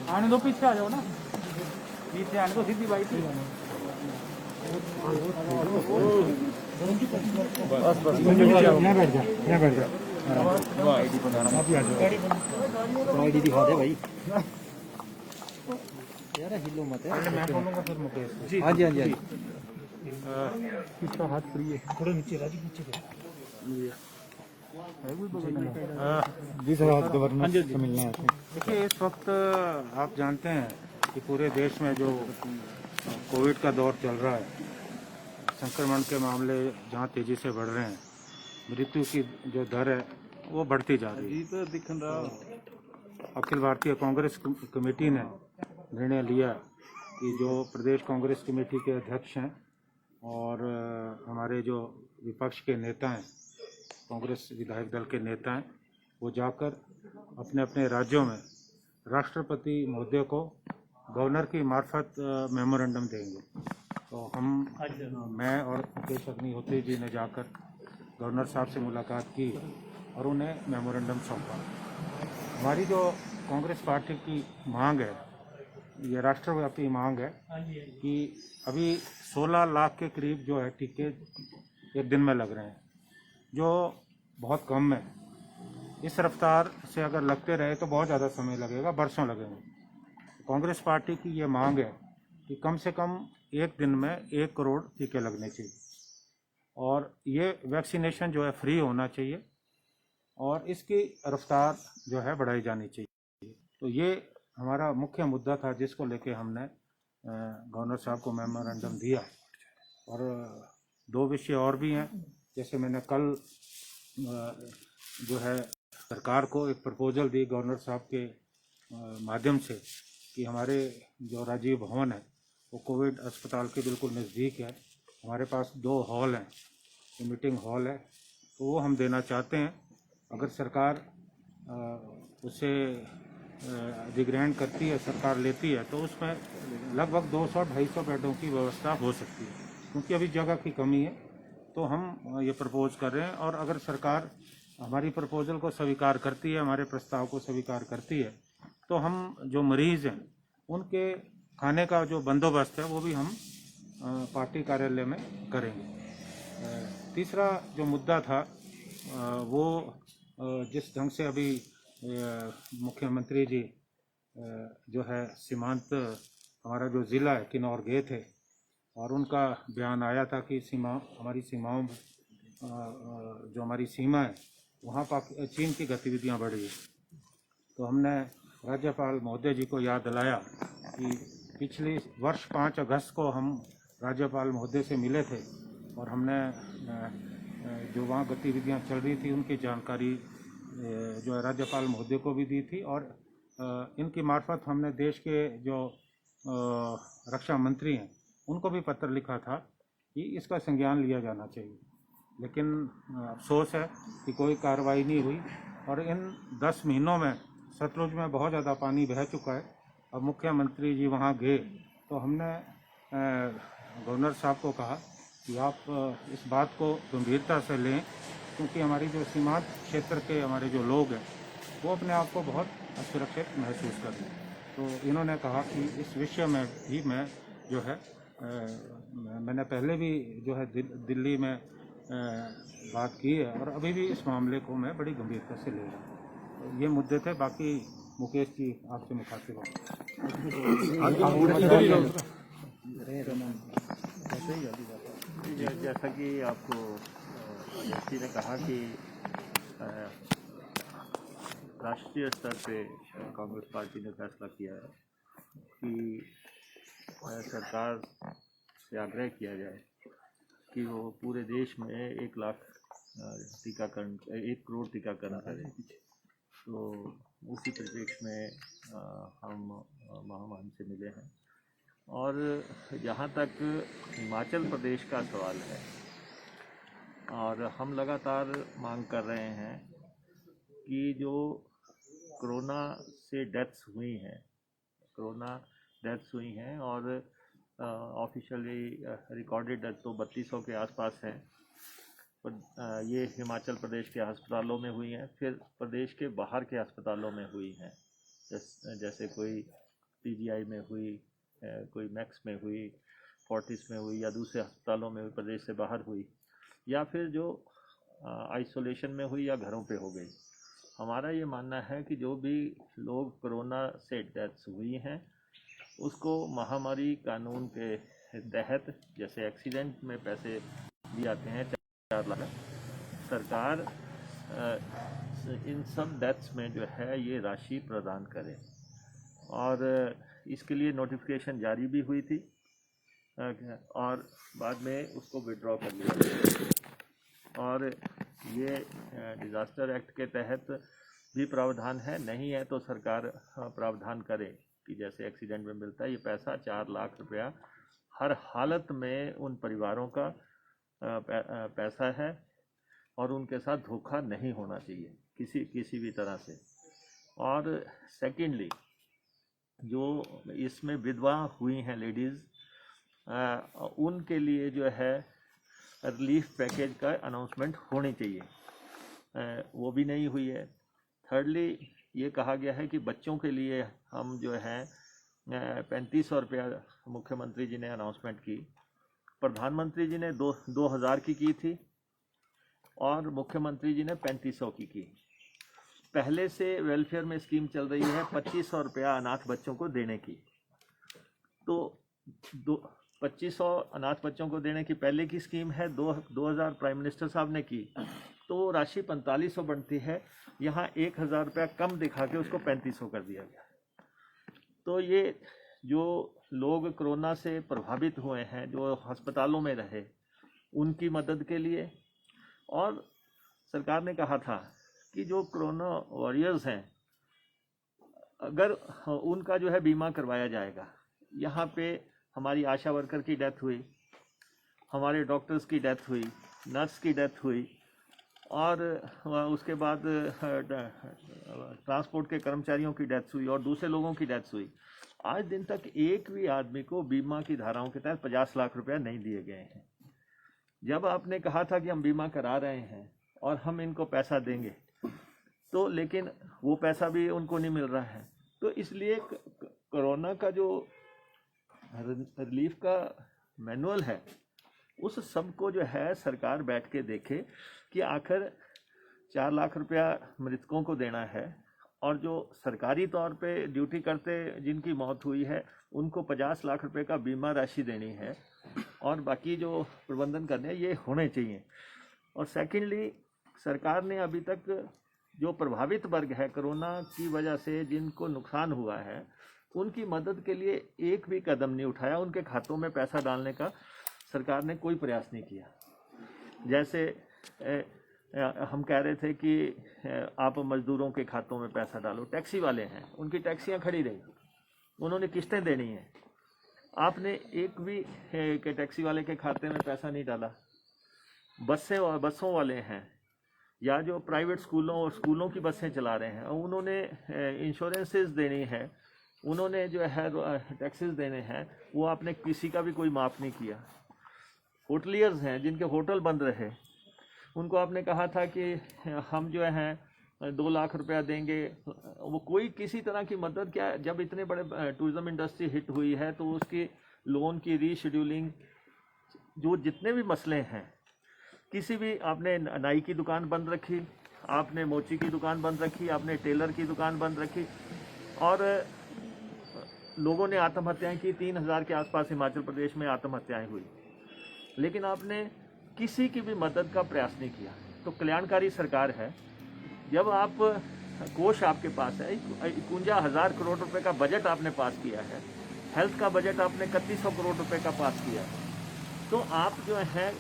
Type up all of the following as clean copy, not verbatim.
आने दो, पीछे आ जाओ ना, पीछे आने दो, सीधी बाइक। बस बस यहाँ बैठ जा, यहाँ बैठ जा। आईडी बनाना, आप ही आ जाओ। आईडी दिखा दे भाई यार, हिलो मत है। मैं बोलूँगा फिर मुकेश जी। हाँ जी, हाँ जी। इसका हाथ फ्री है, थोड़ा नीचे राजी, नीचे जी सर, आप गवर्नर से मिलना है। देखिए, इस वक्त आप जानते हैं कि पूरे देश में जो कोविड का दौर चल रहा है, संक्रमण के मामले जहाँ तेजी से बढ़ रहे हैं, मृत्यु की जो दर है वो बढ़ती जा रही है। अखिल भारतीय कांग्रेस कमेटी ने निर्णय लिया कि जो प्रदेश कांग्रेस कमेटी के अध्यक्ष हैं और हमारे जो विपक्ष के नेता हैं, कांग्रेस विधायक दल के नेता हैं, वो जाकर अपने अपने राज्यों में राष्ट्रपति महोदय को गवर्नर की मार्फत मेमोरेंडम देंगे। तो मैं और मुकेश अग्निहोत्री जी ने जाकर गवर्नर साहब से मुलाकात की और उन्हें मेमोरेंडम सौंपा। हमारी जो कांग्रेस पार्टी की मांग है, ये राष्ट्रव्यापी मांग है कि अभी 16 लाख के करीब जो है टीके एक दिन में लग रहे हैं, जो बहुत कम है। इस रफ्तार से अगर लगते रहे तो बहुत ज़्यादा समय लगेगा, बरसों लगेंगे। कांग्रेस पार्टी की ये मांग है कि कम से कम एक दिन में 1 करोड़ टीके लगने चाहिए और ये वैक्सीनेशन जो है फ्री होना चाहिए और इसकी रफ्तार जो है बढ़ाई जानी चाहिए। तो ये हमारा मुख्य मुद्दा था जिसको लेके हमने गवर्नर साहब को मेमोरेंडम दिया। और 2 विषय और भी हैं, जैसे मैंने कल जो है सरकार को एक प्रपोजल दी गवर्नर साहब के माध्यम से कि हमारे जो राजीव भवन है वो कोविड अस्पताल के बिल्कुल नज़दीक है, हमारे पास 2 हॉल हैं, मीटिंग हॉल है, तो वो हम देना चाहते हैं। अगर सरकार उसे अधिग्रहण करती है, सरकार लेती है, तो उसमें लगभग 200-250 बेडों की व्यवस्था हो सकती है, क्योंकि अभी जगह की कमी है। तो हम ये प्रपोज कर रहे हैं और अगर सरकार हमारी प्रपोजल को स्वीकार करती है, हमारे प्रस्ताव को स्वीकार करती है, तो हम जो मरीज़ हैं उनके खाने का जो बंदोबस्त है वो भी हम पार्टी कार्यालय में करेंगे। तीसरा जो मुद्दा था वो जिस ढंग से अभी मुख्यमंत्री जी जो है सीमांत हमारा जो ज़िला है किन्नौर गए थे और उनका बयान आया था कि हमारी सीमाओं जो हमारी सीमा है वहाँ चीन की गतिविधियाँ बढ़ी है। तो हमने राज्यपाल महोदय जी को याद दिलाया कि पिछले वर्ष 5 अगस्त को हम राज्यपाल महोदय से मिले थे और हमने जो वहाँ गतिविधियाँ चल रही थी उनकी जानकारी जो है राज्यपाल महोदय को भी दी थी और इनकी मार्फत हमने देश के जो रक्षा मंत्री हैं उनको भी पत्र लिखा था कि इसका संज्ञान लिया जाना चाहिए। लेकिन अफसोस है कि कोई कार्रवाई नहीं हुई और इन 10 महीनों में सतलुज में बहुत ज़्यादा पानी बह चुका है। अब मुख्यमंत्री जी वहाँ गए तो हमने गवर्नर साहब को कहा कि आप इस बात को गंभीरता से लें, क्योंकि हमारी जो सीमांत क्षेत्र के हमारे जो लोग हैं वो अपने आप को बहुत असुरक्षित महसूस कर रहे हैं। तो इन्होंने कहा कि इस विषय में भी मैं जो है मैंने पहले भी जो है दिल्ली में बात की है और अभी भी इस मामले को मैं बड़ी गंभीरता से ले रहा हूँ। तो ये मुद्दे थे। बाकी मुकेश जी आपसे मुखातिब जैसा कि आपको व्यक्ति ने कहा कि राष्ट्रीय स्तर पे कांग्रेस पार्टी ने फैसला किया है कि सरकार से आग्रह किया जाए कि वो पूरे देश में 1 लाख टीकाकरण 1 करोड़ टीकाकरण करें। तो उसी परिप्रेक्ष्य में हम महामहिम से मिले हैं और जहाँ तक हिमाचल प्रदेश का सवाल है और हम लगातार मांग कर रहे हैं कि जो कोरोना से डेथ्स हुई हैं और ऑफिशियली रिकॉर्डेड डेथ तो 3200 के आसपास है, पर ये हिमाचल प्रदेश के अस्पतालों में हुई हैं, फिर प्रदेश के बाहर के अस्पतालों में हुई हैं, जैसे कोई पीजीआई में हुई, कोई मैक्स में हुई, फोर्टिस में हुई, या दूसरे अस्पतालों में हुई, प्रदेश से बाहर हुई, या फिर जो आइसोलेशन में हुई या घरों पे हो गई। हमारा ये मानना है कि जो भी लोग कोरोना से डेथ्स हुई हैं उसको महामारी कानून के तहत, जैसे एक्सीडेंट में पैसे दिए जाते हैं 4 लाख, सरकार इन सब डेथ्स में जो है ये राशि प्रदान करे। और इसके लिए नोटिफिकेशन जारी भी हुई थी और बाद में उसको विड्रॉ कर लिया गया। और ये डिज़ास्टर एक्ट के तहत भी प्रावधान है, नहीं है तो सरकार प्रावधान करे कि जैसे एक्सीडेंट में मिलता है ये पैसा 4 लाख रुपया हर हालत में उन परिवारों का पैसा है और उनके साथ धोखा नहीं होना चाहिए किसी भी तरह से। और सेकेंडली, जो इसमें विधवा हुई हैं लेडीज़, उनके लिए जो है रिलीफ पैकेज का अनाउंसमेंट होनी चाहिए, वो भी नहीं हुई है। थर्डली, ये कहा गया है कि बच्चों के लिए हम जो है 3500 रुपया मुख्यमंत्री जी ने अनाउंसमेंट की, प्रधानमंत्री जी ने 2000 की थी और मुख्यमंत्री जी ने 3500 की। पहले से वेलफेयर में स्कीम चल रही है 2500 रुपया अनाथ बच्चों को देने की, तो 2500 अनाथ बच्चों को देने की पहले की स्कीम है, 2000 प्राइम मिनिस्टर साहब ने की, तो राशि 4500 बनती है। यहाँ 1000 रुपया कम दिखा के उसको 3500 कर दिया गया। तो ये जो लोग कोरोना से प्रभावित हुए हैं, जो अस्पतालों में रहे, उनकी मदद के लिए, और सरकार ने कहा था कि जो कोरोना वॉरियर्स हैं अगर उनका जो है बीमा करवाया जाएगा। यहाँ पे हमारी आशा वर्कर की डेथ हुई, हमारे डॉक्टर्स की डेथ हुई, नर्स की डेथ हुई, और उसके बाद ट्रांसपोर्ट के कर्मचारियों की डेथ हुई और दूसरे लोगों की डेथ हुई। आज दिन तक एक भी आदमी को बीमा की धाराओं के तहत 50 लाख रुपया नहीं दिए गए हैं। जब आपने कहा था कि हम बीमा करा रहे हैं और हम इनको पैसा देंगे, तो लेकिन वो पैसा भी उनको नहीं मिल रहा है। तो इसलिए कोरोना का जो रिलीफ का मैनुअल है, उस सब को जो है सरकार बैठ के देखे कि आखिर 4 लाख रुपया मृतकों को देना है, और जो सरकारी तौर पे ड्यूटी करते जिनकी मौत हुई है उनको 50 लाख रुपए का बीमा राशि देनी है, और बाकी जो प्रबंधन करने हैं ये होने चाहिए। और सेकेंडली, सरकार ने अभी तक जो प्रभावित वर्ग है कोरोना की वजह से जिनको नुकसान हुआ है, उनकी मदद के लिए एक भी कदम नहीं उठाया। उनके खातों में पैसा डालने का सरकार ने कोई प्रयास नहीं किया। जैसे हम कह रहे थे कि आप मजदूरों के खातों में पैसा डालो, टैक्सी वाले हैं उनकी टैक्सियां खड़ी रही, उन्होंने किस्तें देनी है, आपने एक भी के टैक्सी वाले के खाते में पैसा नहीं डाला। बसों वाले हैं या जो प्राइवेट स्कूलों और स्कूलों की बसें चला रहे हैं, उन्होंने इंश्योरेंसेस देनी है, उन्होंने जो है टैक्सेस देने हैं, वो आपने किसी का भी कोई माफ़ नहीं किया। होटलियर्स हैं जिनके होटल बंद रहे, उनको आपने कहा था कि हम जो हैं 2 लाख रुपया देंगे, वो कोई किसी तरह की मदद क्या। जब इतने बड़े टूरिज़्म इंडस्ट्री हिट हुई है तो उसकी लोन की रीशेड्यूलिंग, जो जितने भी मसले हैं, किसी भी, आपने नाई की दुकान बंद रखी, आपने मोची की दुकान बंद रखी, आपने टेलर की दुकान बंद रखी, और लोगों ने आत्महत्याएं की। 3000 के आसपास हिमाचल प्रदेश में आत्महत्याएं हुई, लेकिन आपने किसी की भी मदद का प्रयास नहीं किया। तो कल्याणकारी सरकार है। जब आप कोष आपके पास है, 51,000 करोड़ रुपए का बजट आपने पास किया है, हेल्थ का बजट आपने 3100 करोड़ रुपए का पास किया है, तो आप जो है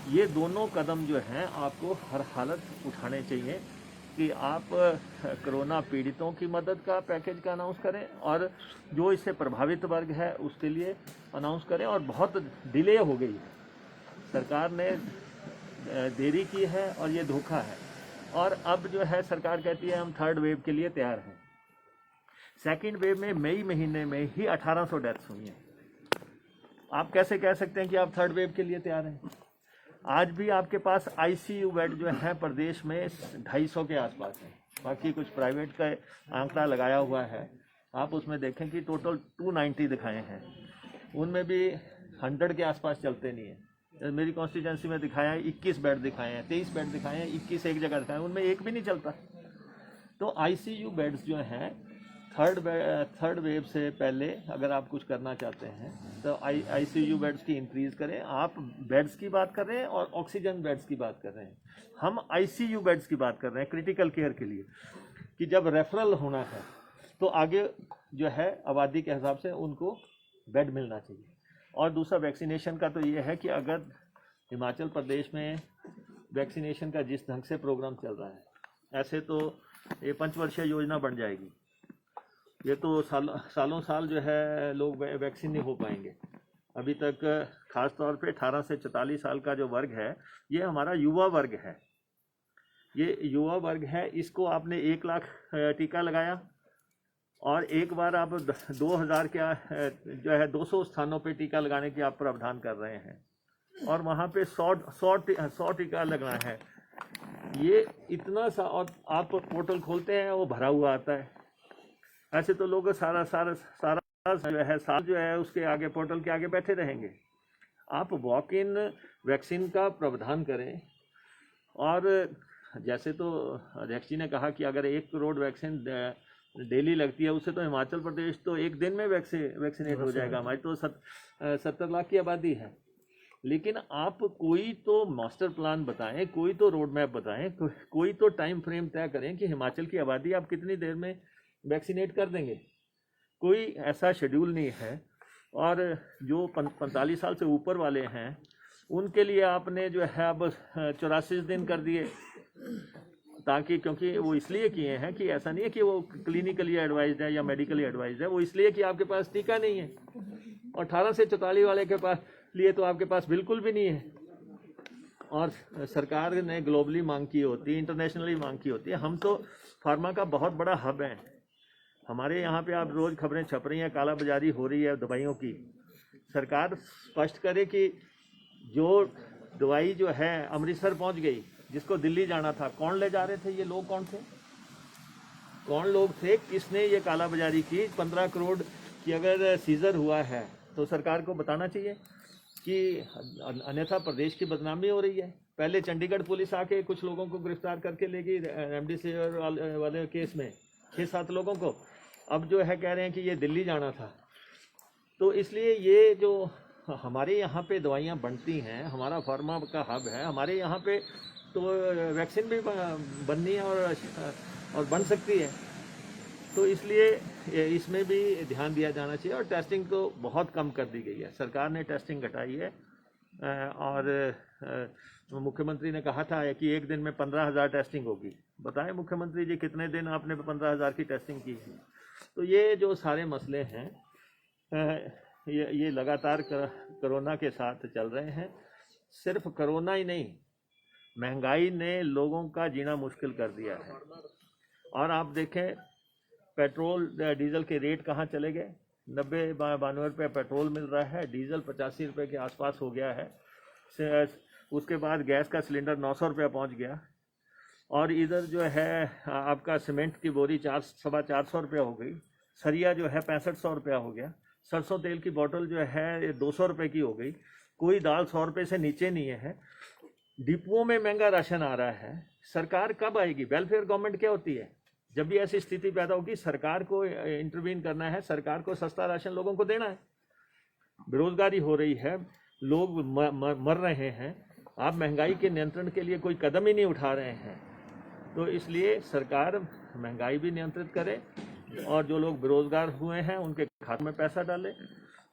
ये दोनों कदम जो हैं आपको हर हालत उठाने चाहिए कि आप कोरोना पीड़ितों की मदद का पैकेज का अनाउंस करें, और जो इससे प्रभावित वर्ग है उसके लिए अनाउंस करें। और बहुत डिले हो गई है, सरकार ने देरी की है और ये धोखा है। और अब जो है सरकार कहती है हम 3rd वेव के लिए तैयार हैं। 2nd वेव में मई महीने में ही 1800 डेथ्स हुई हैं। आप कैसे कह सकते हैं कि आप 3rd वेव के लिए तैयार हैं? आज भी आपके पास आईसीयू बेड जो है प्रदेश में 250 के आसपास है। बाकी कुछ प्राइवेट का आंकड़ा लगाया हुआ है, आप उसमें देखें कि टोटल 290 दिखाए हैं, उनमें भी 100 के आसपास चलते नहीं है। मेरी कॉन्स्टिट्यूंसी में दिखाया है 21 बेड दिखाए हैं, 23 बेड दिखाए हैं, 21 एक जगह दिखाए हैं, उनमें एक भी नहीं चलता। तो आईसीयू बेड्स जो हैं थर्ड वेव से पहले अगर आप कुछ करना चाहते हैं तो आईसीयू बेड्स की इंक्रीज़ करें। आप बेड्स की बात कर रहे हैं और ऑक्सीजन बेड्स की बात कर रहे हैं, हम आईसीयू बेड्स की बात कर रहे हैं क्रिटिकल केयर के लिए, कि जब रेफरल होना है तो आगे जो है आबादी के हिसाब से उनको बेड मिलना चाहिए। और दूसरा वैक्सीनेशन का तो ये है कि अगर हिमाचल प्रदेश में वैक्सीनेशन का जिस ढंग से प्रोग्राम चल रहा है, ऐसे तो ये 5 वर्षीय योजना बन जाएगी। ये तो सालों साल जो है लोग वैक्सीन नहीं हो पाएंगे। अभी तक खास तौर पे 18 से 44 साल का जो वर्ग है, ये हमारा युवा वर्ग है। ये युवा वर्ग है, इसको आपने 1 लाख टीका लगाया और एक बार आप 2000 का जो है 200 स्थानों पे टीका लगाने की आप प्रावधान कर रहे हैं, और वहाँ पे 100 टीका लगना है। ये इतना सा, और आप पोर्टल खोलते हैं वो भरा हुआ आता है। ऐसे तो लोग सारा जो है साल जो है उसके आगे पोर्टल के आगे बैठे रहेंगे। आप वॉक इन वैक्सीन का प्रावधान करें। और जैसे तो अध्यक्ष जी ने कहा कि अगर 1 करोड़ वैक्सीन डेली लगती है, उससे तो हिमाचल प्रदेश तो एक दिन में वैक्सीनेट हो जाएगा। हमारी तो 70 लाख की आबादी है। लेकिन आप कोई तो मास्टर प्लान बताएं, कोई तो रोड मैप बताएं, कोई तो टाइम फ्रेम तय करें कि हिमाचल की आबादी आप कितनी देर में वैक्सीनेट कर देंगे। कोई ऐसा शेड्यूल नहीं है। और जो 45 साल से ऊपर वाले हैं उनके लिए आपने जो है अब 84 दिन कर दिए, ताकि, क्योंकि वो इसलिए किए हैं कि ऐसा नहीं है कि वो क्लिनिकली एडवाइज्ड है या मेडिकली एडवाइज्ड है, वो इसलिए कि आपके पास टीका नहीं है। और 18 से 44 वाले के पास लिए तो आपके पास बिल्कुल भी नहीं है। और सरकार ने ग्लोबली मांग की होती है, इंटरनेशनली मांग की होती है। हम तो फार्मा का बहुत बड़ा हब है। हमारे यहाँ पे आप रोज़ खबरें छप रही हैं, काला बाजारी हो रही है दवाइयों की। सरकार स्पष्ट करे कि जो दवाई जो है अमृतसर पहुँच गई, जिसको दिल्ली जाना था, कौन ले जा रहे थे? ये लोग कौन थे? कौन लोग थे? किसने ये काला बाजारी की? 15 करोड़ की अगर सीजर हुआ है तो सरकार को बताना चाहिए कि अन्यथा प्रदेश की बदनामी हो रही है। पहले चंडीगढ़ पुलिस आके कुछ लोगों को गिरफ्तार करके ले गई रेमडेसिविर वाले केस में, 6-7 लोगों को। अब जो है कह रहे हैं कि ये दिल्ली जाना था। तो इसलिए ये जो हमारे यहाँ पे दवाइयाँ बनती हैं, हमारा फार्मा का हब है, हमारे यहाँ पे तो वैक्सीन भी बननी है और बन सकती है। तो इसलिए इसमें भी ध्यान दिया जाना चाहिए। और टेस्टिंग तो बहुत कम कर दी गई है, सरकार ने टेस्टिंग घटाई है। और मुख्यमंत्री ने कहा था कि एक दिन में 15,000 टेस्टिंग होगी। बताएं मुख्यमंत्री जी, कितने दिन आपने 15,000 की टेस्टिंग की है? तो ये जो सारे मसले हैं ये लगातार कोरोना के साथ चल रहे हैं। सिर्फ कोरोना ही नहीं, महंगाई ने लोगों का जीना मुश्किल कर दिया है। और आप देखें पेट्रोल डीजल के रेट कहाँ चले गए। 90-92 रुपये पेट्रोल मिल रहा है, डीजल 85 रुपये के आसपास हो गया है। उसके बाद गैस का सिलेंडर 900 रुपये पहुँच गया। और इधर जो है आपका सीमेंट की बोरी 400-450 रुपये हो गई। सरिया जो है 6500 रुपया हो गया। सरसों तेल की बोतल जो है 200 रुपये की हो गई। कोई दाल 100 रुपये से नीचे नहीं है। डिपुओं में महंगा राशन आ रहा है। सरकार कब आएगी? वेलफेयर गवर्नमेंट क्या होती है? जब भी ऐसी स्थिति पैदा होगी सरकार को इंटरवीन करना है, सरकार को सस्ता राशन लोगों को देना है। बेरोजगारी हो रही है, लोग मर रहे हैं, आप महंगाई के नियंत्रण के लिए कोई कदम ही नहीं उठा रहे हैं। तो इसलिए सरकार महंगाई भी नियंत्रित करे और जो लोग बेरोजगार हुए हैं उनके खाते में पैसा डाले।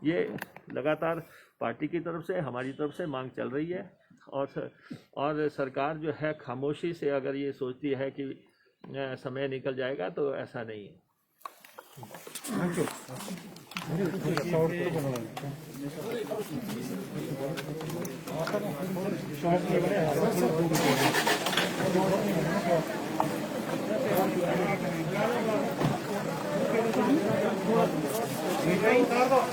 ये लगातार पार्टी की तरफ से, हमारी तरफ से मांग चल रही है। और सरकार जो है खामोशी से अगर ये सोचती है कि समय निकल जाएगा, तो ऐसा नहीं है। Thank you.